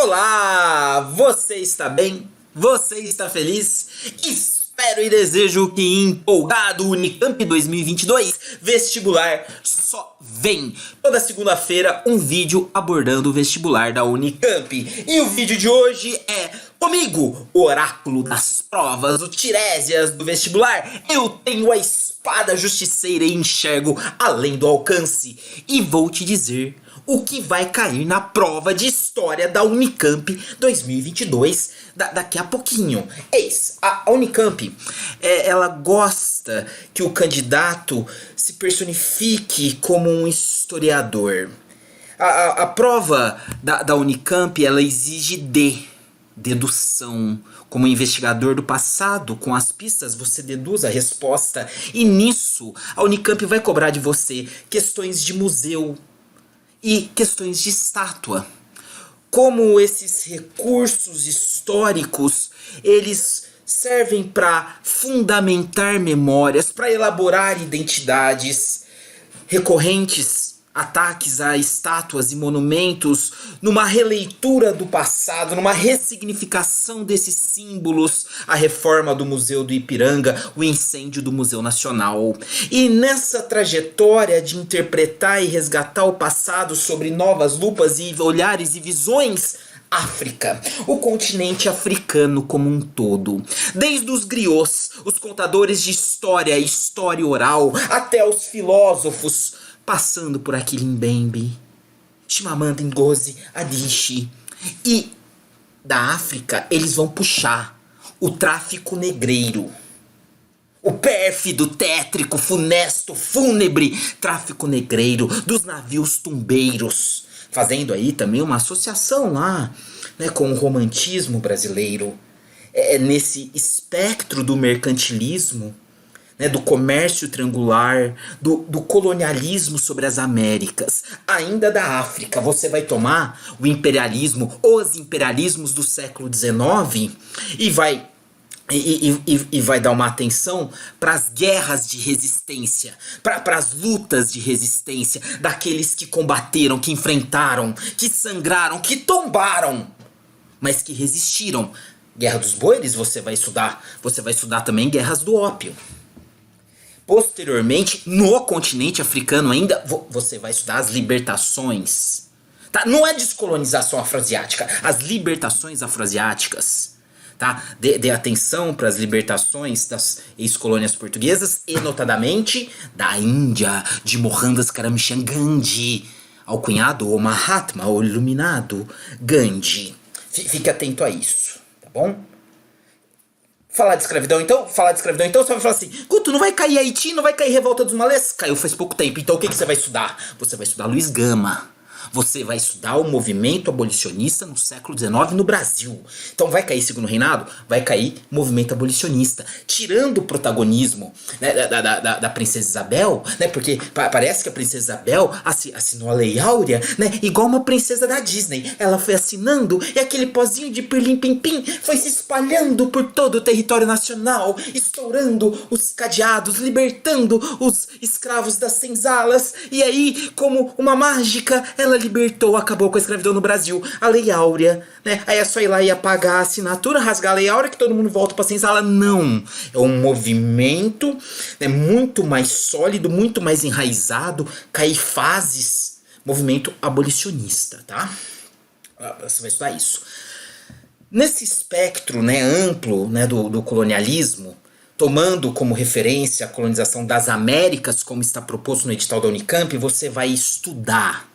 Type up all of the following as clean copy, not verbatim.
Olá! Você está bem? Você está feliz? Espero e desejo que empolgado Unicamp 2022 vestibular só vem. Toda segunda-feira um vídeo abordando o vestibular da Unicamp. E o vídeo de hoje é comigo, o oráculo das provas, o Tiresias do vestibular. Eu tenho a espada justiceira e enxergo além do alcance. E vou te dizer o que vai cair na prova de história da Unicamp 2022 daqui a pouquinho. Eis, a Unicamp, ela gosta que o candidato se personifique como um historiador. A prova da Unicamp, ela exige dedução. Como investigador do passado, com as pistas você deduz a resposta. E nisso, a Unicamp vai cobrar de você questões de museu e questões de estátua. Como esses recursos históricos, eles servem para fundamentar memórias, para elaborar identidades, recorrentes ataques a estátuas e monumentos, numa releitura do passado, numa ressignificação desses símbolos, a reforma do Museu do Ipiranga, o incêndio do Museu Nacional. E nessa trajetória de interpretar e resgatar o passado sobre novas lupas e olhares e visões, África, o continente africano como um todo. Desde os griots, os contadores de história, história oral, até os filósofos, passando por Akili Mbembe, Chimamanda Ngozi Adichie. E da África eles vão puxar o tráfico negreiro. O pérfido, tétrico, funesto, fúnebre tráfico negreiro dos navios tumbeiros. Fazendo aí também uma associação lá, né, com o romantismo brasileiro. Nesse espectro do mercantilismo, né, do comércio triangular, do colonialismo sobre as Américas, ainda da África. Você vai tomar o imperialismo, os imperialismos do século XIX e vai dar uma atenção para as guerras de resistência, para as lutas de resistência daqueles que combateram, que enfrentaram, que sangraram, que tombaram, mas que resistiram. Guerra dos Boeres você vai estudar também guerras do ópio. Posteriormente, no continente africano ainda, você vai estudar as libertações. Tá? Não é descolonização afroasiática, as libertações afroasiáticas. Tá? Dê atenção para as libertações das ex-colônias portuguesas e, notadamente, da Índia, de Mohandas Karamchand Gandhi, alcunhado o Mahatma, o iluminado Gandhi. Fique atento a isso, tá bom? Falar de escravidão então, você vai falar assim: Guto, não vai cair Haiti, não vai cair Revolta dos Malês? Caiu faz pouco tempo, então o que você vai estudar? Você vai estudar Luiz Gama. Você vai estudar o movimento abolicionista no século XIX no Brasil. Então vai cair Segundo Reinado? Vai cair movimento abolicionista. Tirando o protagonismo, né, da Princesa Isabel, né, porque parece que a Princesa Isabel assinou a Lei Áurea, né, igual uma princesa da Disney. Ela foi assinando e aquele pozinho de pirlim-pim-pim foi se espalhando por todo o território nacional, estourando os cadeados, libertando os escravos das senzalas. E aí, como uma mágica, ela libertou, acabou com a escravidão no Brasil, a Lei Áurea, né? Aí é só ir lá e apagar a assinatura, rasgar a Lei Áurea que todo mundo volta pra senzala. Não, é um movimento, né, muito mais sólido, muito mais enraizado, Caifases, movimento abolicionista, tá? Você vai estudar isso. Nesse espectro, né, amplo, né, do colonialismo, tomando como referência a colonização das Américas, como está proposto no edital da Unicamp, você vai estudar,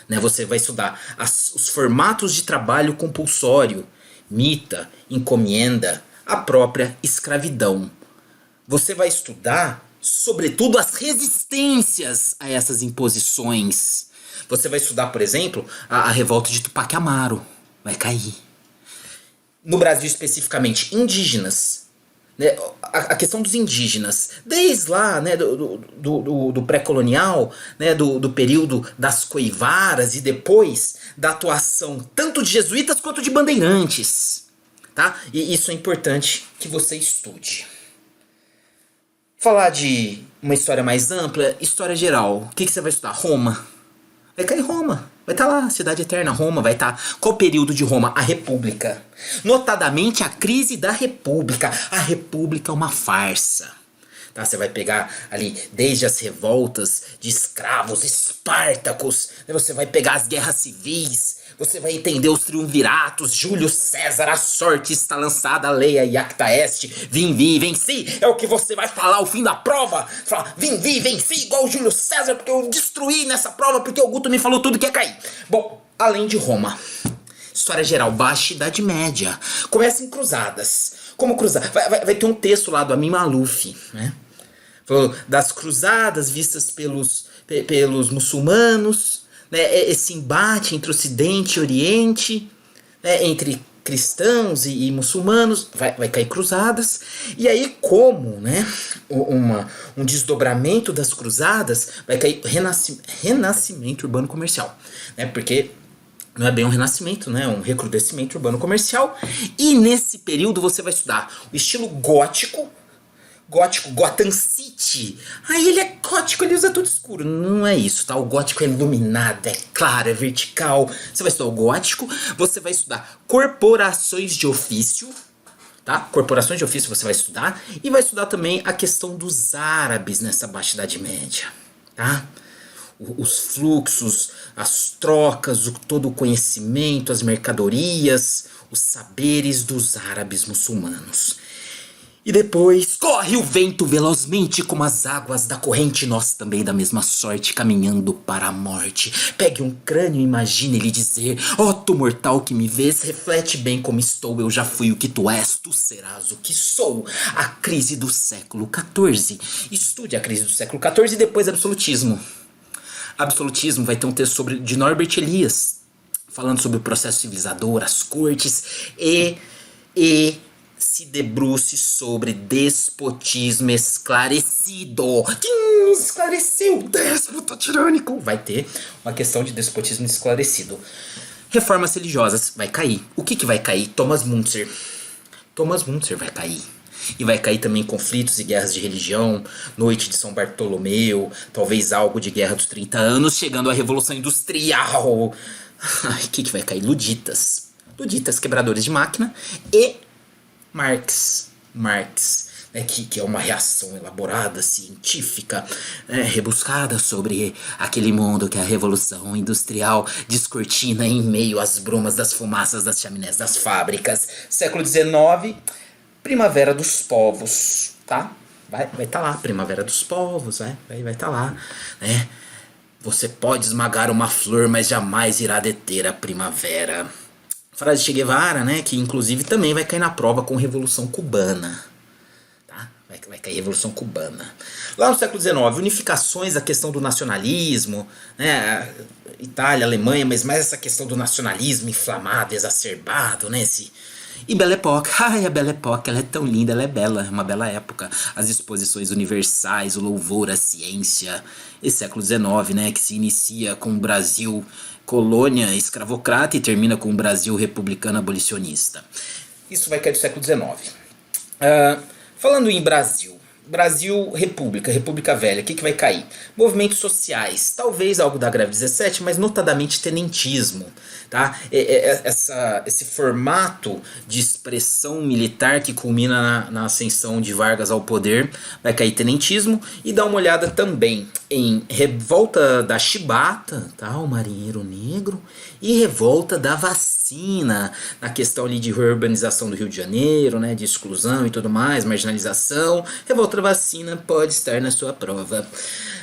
né? Você vai estudar os formatos de trabalho compulsório, mita, encomenda, a própria escravidão. Você vai estudar, sobretudo, as resistências a essas imposições. Você vai estudar, por exemplo, a revolta de Tupac Amaru. Vai cair. No Brasil, especificamente, indígenas. Né, a questão dos indígenas, desde lá, né, do pré-colonial, né, do período das coivaras e depois da atuação tanto de jesuítas quanto de bandeirantes, tá? E isso é importante que você estude. Falar de uma história mais ampla, história geral. O que você vai estudar? Roma. Vai cair Roma. Vai estar lá, Cidade Eterna, Roma, vai estar. Qual período de Roma? A República. Notadamente, a crise da República. A República é uma farsa. Tá? Você vai pegar ali, desde as revoltas de escravos, Espartacos. Você vai pegar as guerras civis. Você vai entender os triunviratos, Júlio César, a sorte está lançada, leia e acta est, vim, vi, venci. É o que você vai falar ao fim da prova. Fala, vim, vi, venci, igual o Júlio César, porque eu destruí nessa prova, porque o Guto me falou tudo que ia cair. Bom, além de Roma, história geral, Baixa Idade Média. Começa em cruzadas. Como cruzar? Vai ter um texto lá do Amin Maalouf, né? Falou das cruzadas vistas pelos muçulmanos, né, esse embate entre Ocidente e Oriente, né, entre cristãos e muçulmanos, vai cair cruzadas. E aí como, né, um desdobramento das cruzadas, vai cair renascimento urbano comercial, né, porque não é bem um renascimento, né, um recrudescimento urbano comercial. E nesse período você vai estudar o estilo gótico, Gotham City. Aí ele é gótico, ele usa tudo escuro. Não é isso, tá? O gótico é iluminado, é claro, é vertical. Você vai estudar o gótico, você vai estudar corporações de ofício, tá? Corporações de ofício você vai estudar. E vai estudar também a questão dos árabes nessa Baixa Idade Média, tá? Os fluxos, as trocas, todo o conhecimento, as mercadorias, os saberes dos árabes muçulmanos. E depois, corre o vento velozmente como as águas da corrente, nós também da mesma sorte, caminhando para a morte. Pegue um crânio e imagine ele dizer: ó tu mortal que me vês, reflete bem como estou, eu já fui o que tu és, tu serás o que sou. A crise do século XIV. Estude a crise do século XIV e depois absolutismo. Absolutismo vai ter um texto de Norbert Elias, falando sobre o processo civilizador, as cortes e se debruce sobre despotismo esclarecido. Quem esclareceu? Déspota tirânico. Vai ter uma questão de despotismo esclarecido. Reformas religiosas vai cair. O que vai cair? Thomas Müntzer. Thomas Müntzer vai cair. E vai cair também conflitos e guerras de religião, noite de São Bartolomeu, talvez algo de Guerra dos 30 Anos, chegando à Revolução Industrial. O que vai cair? Luditas, quebradores de máquina e Marx, né, que é uma reação elaborada, científica, rebuscada sobre aquele mundo que a Revolução Industrial descortina em meio às brumas das fumaças das chaminés das fábricas. Século XIX, Primavera dos Povos, tá? Vai estar lá, Primavera dos Povos, vai estar lá, né? Você pode esmagar uma flor, mas jamais irá deter a primavera. Frase de Che Guevara, né, que inclusive também vai cair na prova com Revolução Cubana. Tá? Vai cair Revolução Cubana. Lá no século XIX, unificações da questão do nacionalismo, né, Itália, Alemanha, mas mais essa questão do nacionalismo inflamado, exacerbado, né, E Belle Époque, a Belle Époque, ela é tão linda, ela é bela, é uma bela época. As exposições universais, o louvor à ciência. Esse século XIX, né, que se inicia com o Brasil colônia escravocrata e termina com o Brasil republicano abolicionista. Isso vai cair do século XIX. Falando em Brasil, República Velha, o que vai cair? Movimentos sociais, talvez algo da greve 17, mas notadamente tenentismo. Tá? Esse formato de expressão militar que culmina na ascensão de Vargas ao poder, vai cair tenentismo. E dá uma olhada também em Revolta da Chibata, tá? O Marinheiro Negro, e Revolta da Vacina, na questão ali de reurbanização do Rio de Janeiro, né? De exclusão e tudo mais, marginalização. Revolta da Vacina pode estar na sua prova.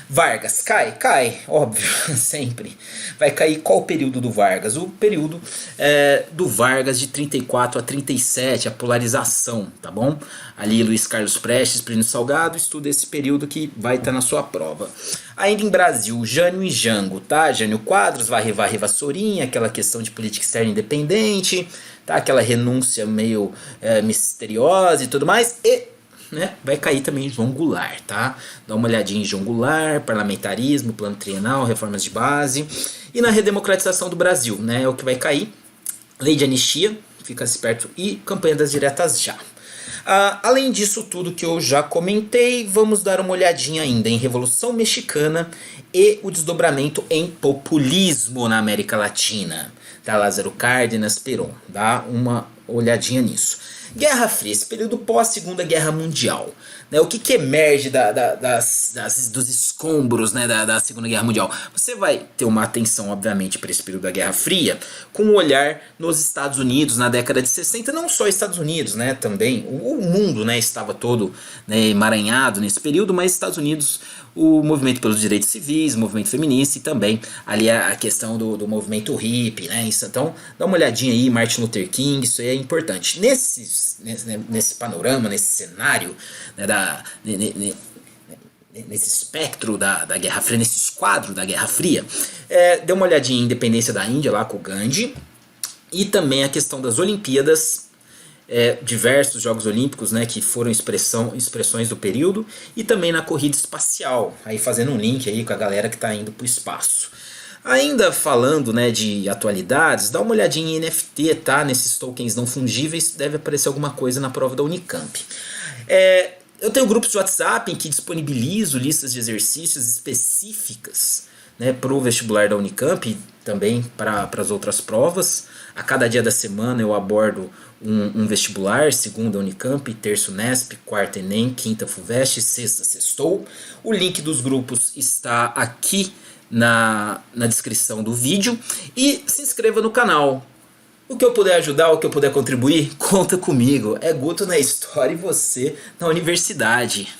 Vargas, cai, óbvio, sempre. Vai cair qual o período do Vargas? O período do Vargas de 34 a 37, a polarização, tá bom? Ali Luiz Carlos Prestes, Plínio Salgado, estuda esse período que vai estar na sua prova. Ainda em Brasil, Jânio e Jango, tá? Jânio Quadros, Varre Vassourinha, aquela questão de política externa independente, tá? Aquela renúncia meio misteriosa e tudo mais, né, vai cair também João Goulart, tá? Dá uma olhadinha em João Goulart, parlamentarismo, plano trienal, reformas de base. E na redemocratização do Brasil, né, é o que vai cair. Lei de anistia, fica esperto, e campanha das diretas já. Além disso tudo que eu já comentei, vamos dar uma olhadinha ainda em Revolução Mexicana e o desdobramento em populismo na América Latina. Tá, Lázaro Cárdenas, Perón. Dá uma olhadinha nisso. Guerra Fria, esse período pós-Segunda Guerra Mundial. Né, o que emerge dos escombros, né, da Segunda Guerra Mundial? Você vai ter uma atenção, obviamente, para esse período da Guerra Fria, com um olhar nos Estados Unidos na década de 60, não só Estados Unidos, né, também o mundo, né, estava todo, né, emaranhado nesse período, mas Estados Unidos, o movimento pelos direitos civis, o movimento feminista e também ali a questão do movimento hippie, né, isso, então dá uma olhadinha aí, Martin Luther King, isso aí é importante. Nesse panorama, nesse cenário, né, nesse espectro da Guerra Fria, nesse esquadro da Guerra Fria, dê uma olhadinha em Independência da Índia lá com o Gandhi, e também a questão das Olimpíadas, diversos Jogos Olímpicos, né, que foram expressões do período, e também na corrida espacial, aí fazendo um link aí com a galera que está indo para o espaço. Ainda falando, né, de atualidades, dá uma olhadinha em NFT, tá? Nesses tokens não fungíveis, deve aparecer alguma coisa na prova da Unicamp. Eu tenho grupos de WhatsApp em que disponibilizo listas de exercícios específicas, né, para o vestibular da Unicamp e também para as outras provas. A cada dia da semana eu abordo um vestibular: segunda Unicamp, terça Unesp, quarta Enem, quinta Fuvest, sexta Sextou. O link dos grupos está aqui na descrição do vídeo, e se inscreva no canal. O que eu puder ajudar, o que eu puder contribuir, conta comigo. É Guto na história e você na universidade.